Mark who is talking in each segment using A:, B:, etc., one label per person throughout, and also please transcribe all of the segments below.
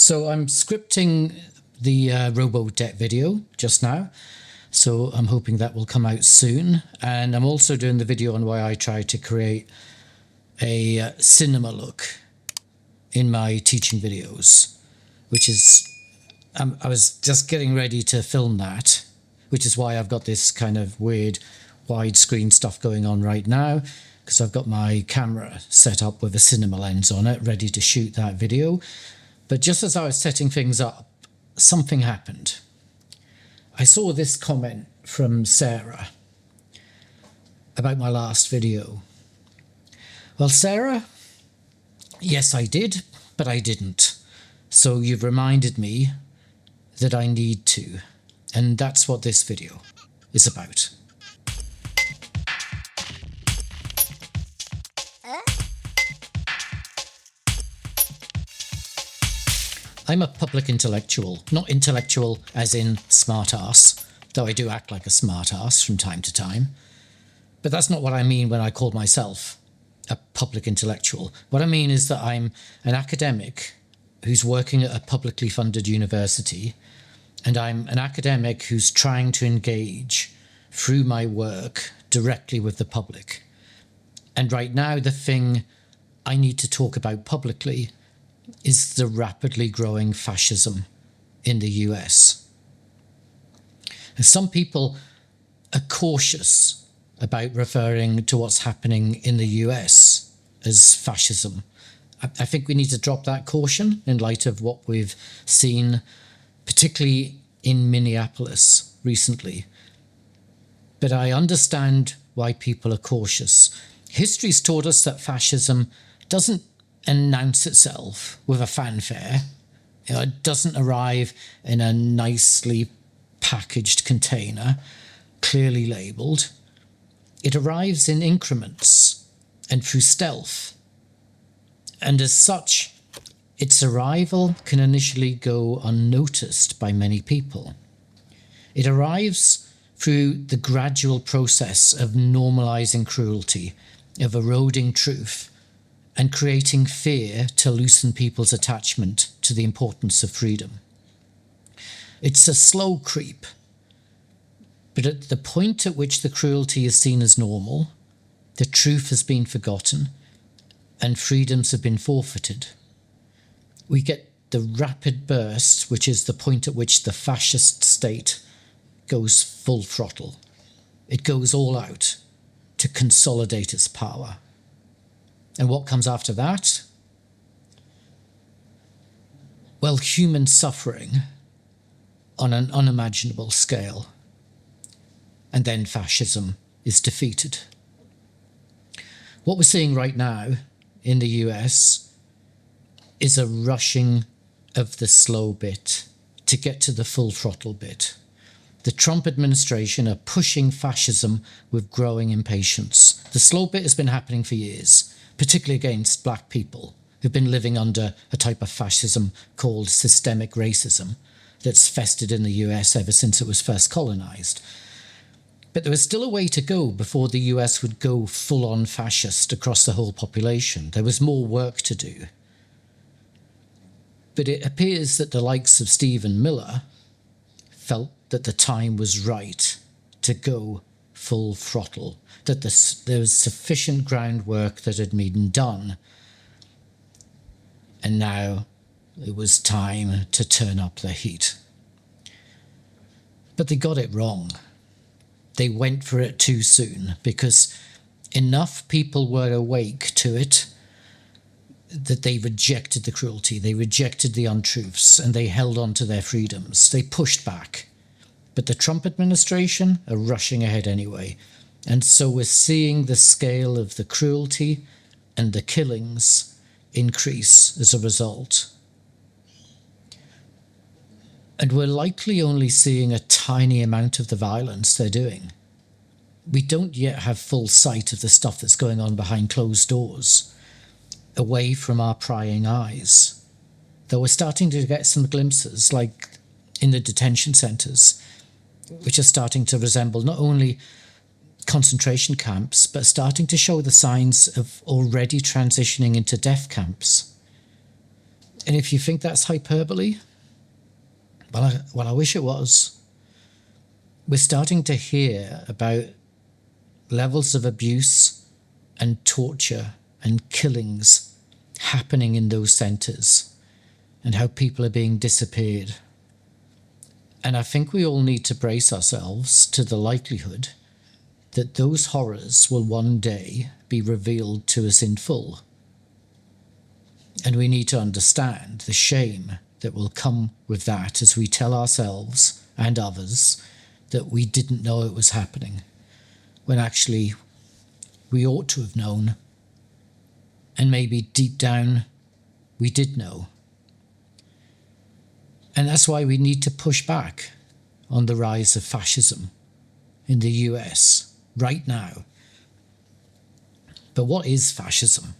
A: So I'm scripting the robo-debt video just now. So I'm hoping that will come out soon. And I'm also doing the video on why I try to create a cinema look in my teaching videos, which is, I was just getting ready to film that, which is why I've got this kind of weird widescreen stuff going on right now, because I've got my camera set up with a cinema lens on it, ready to shoot that video. But just as I was setting things up, something happened. I saw this comment from Sarah about my last video. Well, Sarah, yes, I did, but I didn't. So you've reminded me that I need to. And that's what this video is about. I'm a public intellectual, not intellectual as in smart-ass, though I do act like a smart-ass from time to time. But that's not what I mean when I call myself a public intellectual. What I mean is that I'm an academic who's working at a publicly funded university, and I'm an academic who's trying to engage through my work directly with the public. And right now, the thing I need to talk about publicly is the rapidly growing fascism in the US. And some people are cautious about referring to what's happening in the US as fascism. I think we need to drop that caution in light of what we've seen, particularly in Minneapolis recently. But I understand why people are cautious. History's taught us that fascism doesn't announce itself with a fanfare. It doesn't arrive in a nicely packaged container, clearly labelled. It arrives in increments and through stealth. And as such, its arrival can initially go unnoticed by many people. It arrives through the gradual process of normalising cruelty, of eroding truth, and creating fear to loosen people's attachment to the importance of freedom. It's a slow creep, but at the point at which the cruelty is seen as normal, the truth has been forgotten, and freedoms have been forfeited, we get the rapid burst, which is the point at which the fascist state goes full throttle. It goes all out to consolidate its power. And what comes after that? Well, human suffering on an unimaginable scale. And then fascism is defeated. What we're seeing right now in the US is a rushing of the slow bit to get to the full throttle bit. The Trump administration are pushing fascism with growing impatience. The slow bit has been happening for years, particularly against black people who've been living under a type of fascism called systemic racism that's festered in the US ever since it was first colonized. But there was still a way to go before the US would go full-on fascist across the whole population. There was more work to do. But it appears that the likes of Stephen Miller felt that the time was right to go full throttle, that there was sufficient groundwork that had been done, and now it was time to turn up the heat. But they got it wrong. They went for it too soon, because enough people were awake to it that they rejected the cruelty, they rejected the untruths, and they held on to their freedoms. They pushed back. But the Trump administration are rushing ahead anyway. And so we're seeing the scale of the cruelty and the killings increase as a result. And we're likely only seeing a tiny amount of the violence they're doing. We don't yet have full sight of the stuff that's going on behind closed doors, away from our prying eyes. Though we're starting to get some glimpses, like in the detention centres, which are starting to resemble not only concentration camps, but starting to show the signs of already transitioning into death camps. And if you think that's hyperbole, well, I wish it was. We're starting to hear about levels of abuse and torture and killings happening in those centres, and how people are being disappeared. And I think we all need to brace ourselves to the likelihood that those horrors will one day be revealed to us in full. And we need to understand the shame that will come with that as we tell ourselves and others that we didn't know it was happening, when actually we ought to have known, and maybe deep down we did know. And that's why we need to push back on the rise of fascism in the US right now. But what is fascism?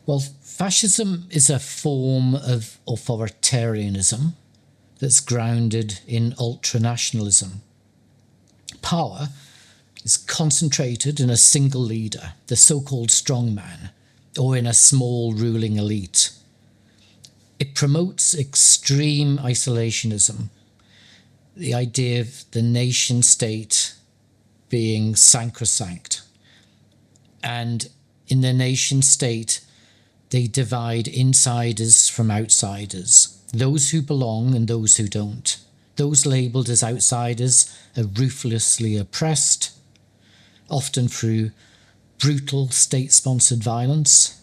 A: Well, fascism is a form of authoritarianism that's grounded in ultranationalism. Power is concentrated in a single leader, the so-called strongman, or in a small ruling elite. It promotes extreme isolationism, the idea of the nation state being sacrosanct. And in the nation state, they divide insiders from outsiders, those who belong and those who don't. Those labelled as outsiders are ruthlessly oppressed, often through brutal state-sponsored violence,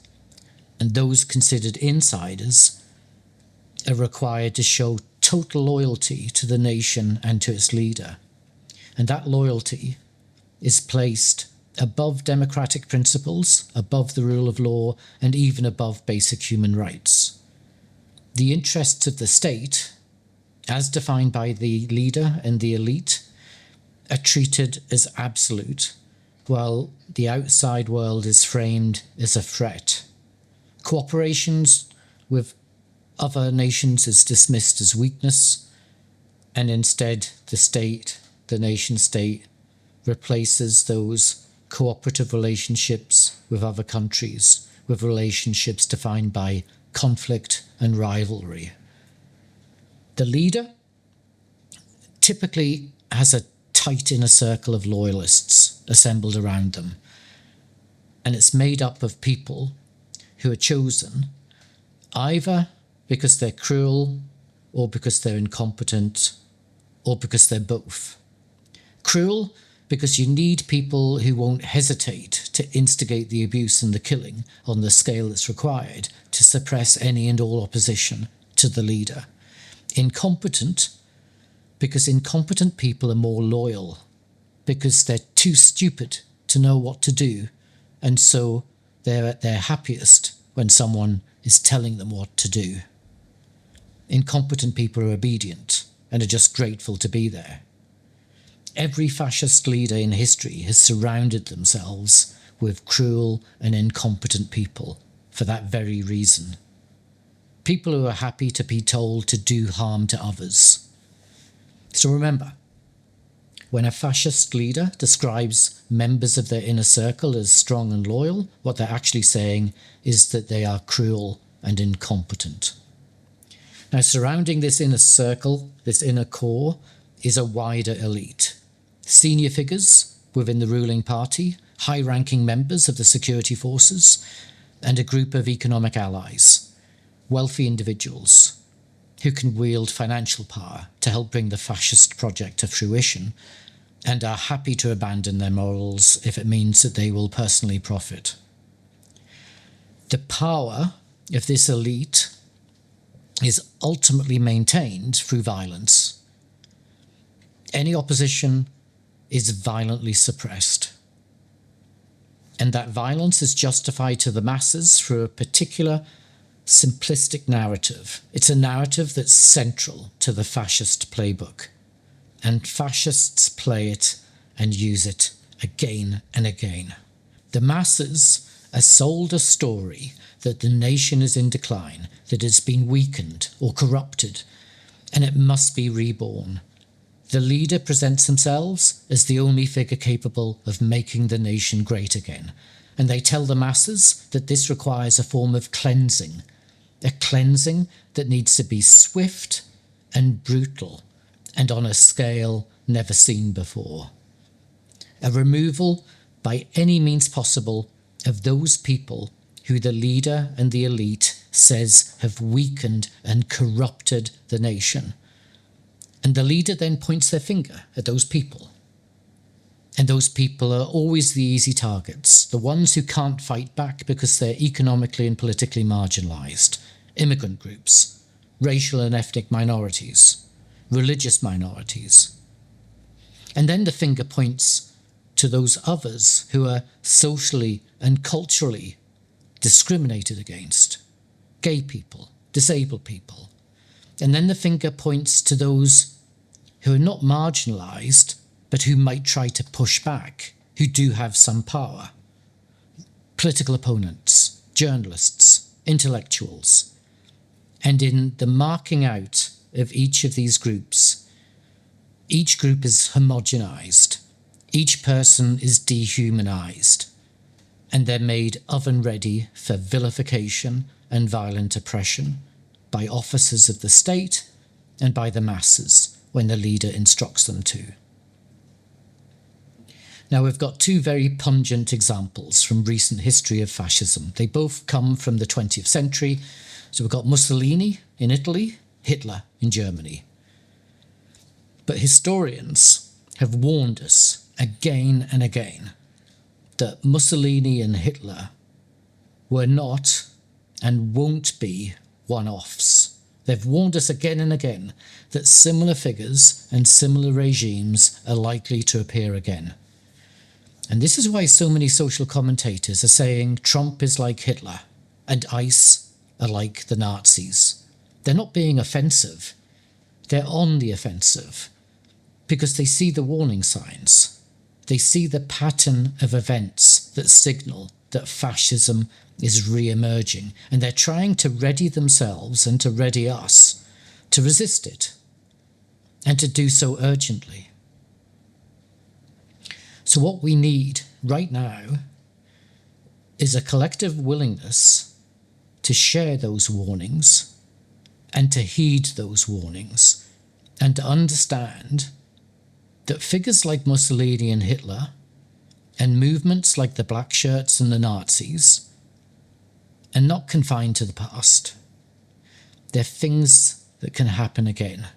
A: and those considered insiders are required to show total loyalty to the nation and to its leader. And that loyalty is placed above democratic principles, above the rule of law, and even above basic human rights. The interests of the state, as defined by the leader and the elite, are treated as absolute, while the outside world is framed as a threat. Cooperations with other nations is dismissed as weakness, and instead the nation state, replaces those cooperative relationships with other countries with relationships defined by conflict and rivalry. The leader typically has a tight inner circle of loyalists assembled around them, and it's made up of people who are chosen either because they're cruel, or because they're incompetent, or because they're both. Cruel because you need people who won't hesitate to instigate the abuse and the killing on the scale that's required to suppress any and all opposition to the leader. Incompetent because incompetent people are more loyal, because they're too stupid to know what to do, and so they're at their happiest when someone is telling them what to do. Incompetent people are obedient and are just grateful to be there. Every fascist leader in history has surrounded themselves with cruel and incompetent people for that very reason. People who are happy to be told to do harm to others. So remember, when a fascist leader describes members of their inner circle as strong and loyal, what they're actually saying is that they are cruel and incompetent. Now, surrounding this inner circle, this inner core, is a wider elite. Senior figures within the ruling party, high-ranking members of the security forces, and a group of economic allies, wealthy individuals who can wield financial power to help bring the fascist project to fruition and are happy to abandon their morals if it means that they will personally profit. The power of this elite is ultimately maintained through violence. Any opposition is violently suppressed. And that violence is justified to the masses through a particular simplistic narrative. It's a narrative that's central to the fascist playbook. And fascists play it and use it again and again. The masses are sold a story that the nation is in decline, that it's been weakened or corrupted, and it must be reborn. The leader presents themselves as the only figure capable of making the nation great again, and they tell the masses that this requires a form of cleansing, a cleansing that needs to be swift and brutal and on a scale never seen before. A removal by any means possible of those people who the leader and the elite says have weakened and corrupted the nation. And the leader then points their finger at those people. And those people are always the easy targets, the ones who can't fight back because they're economically and politically marginalised. Immigrant groups, racial and ethnic minorities, religious minorities. And then the finger points to those others who are socially and culturally discriminated against. Gay people, disabled people. And then the finger points to those who are not marginalised, but who might try to push back, who do have some power. Political opponents, journalists, intellectuals. And in the marking out of each of these groups, each group is homogenised. Each person is dehumanised. And they're made oven-ready for vilification and violent oppression by officers of the state and by the masses when the leader instructs them to. Now, we've got two very pungent examples from recent history of fascism. They both come from the 20th century. So we've got Mussolini in Italy, Hitler in Germany. But historians have warned us again and again that Mussolini and Hitler were not and won't be one-offs. They've warned us again and again that similar figures and similar regimes are likely to appear again. And this is why so many social commentators are saying Trump is like Hitler and ICE are like the Nazis. They're not being offensive. They're on the offensive because they see the warning signs. They see the pattern of events that signal that fascism is re-emerging, and they're trying to ready themselves and to ready us to resist it, and to do so urgently. So what we need right now is a collective willingness to share those warnings and to heed those warnings and to understand that figures like Mussolini and Hitler and movements like the Black Shirts and the Nazis are not confined to the past. They're things that can happen again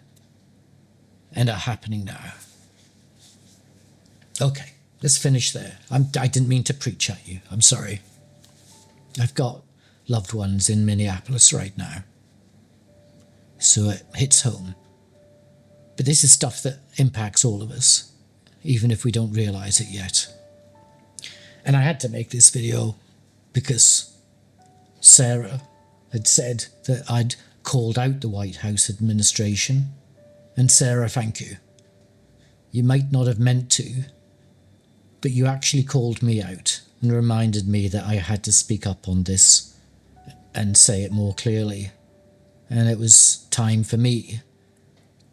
A: and are happening now. Okay, let's finish there. I didn't mean to preach at you. I'm sorry. I've got loved ones in Minneapolis right now, so it hits home. But this is stuff that impacts all of us, even if we don't realise it yet. And I had to make this video because Sarah had said that I'd called out the White House administration. And Sarah, thank you. You might not have meant to, but you actually called me out and reminded me that I had to speak up on this and say it more clearly. And it was time for me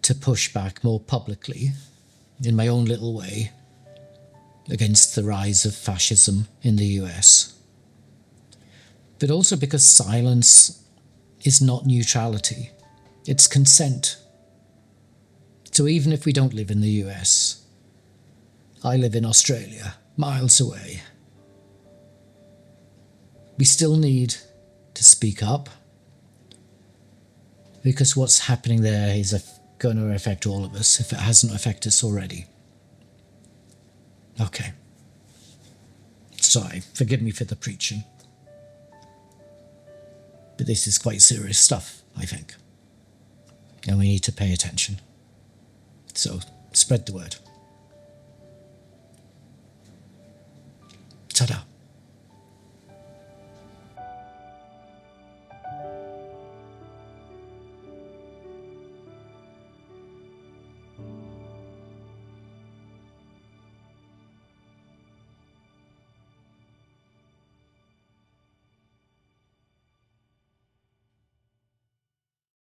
A: to push back more publicly, in my own little way, against the rise of fascism in the US. But also because silence is not neutrality, it's consent. So even if we don't live in the US, I live in Australia, miles away, we still need to speak up, because what's happening there is going to affect all of us if it hasn't affected us already. Okay. Sorry, forgive me for the preaching. But this is quite serious stuff, I think. And we need to pay attention. So, spread the word. Ta-da.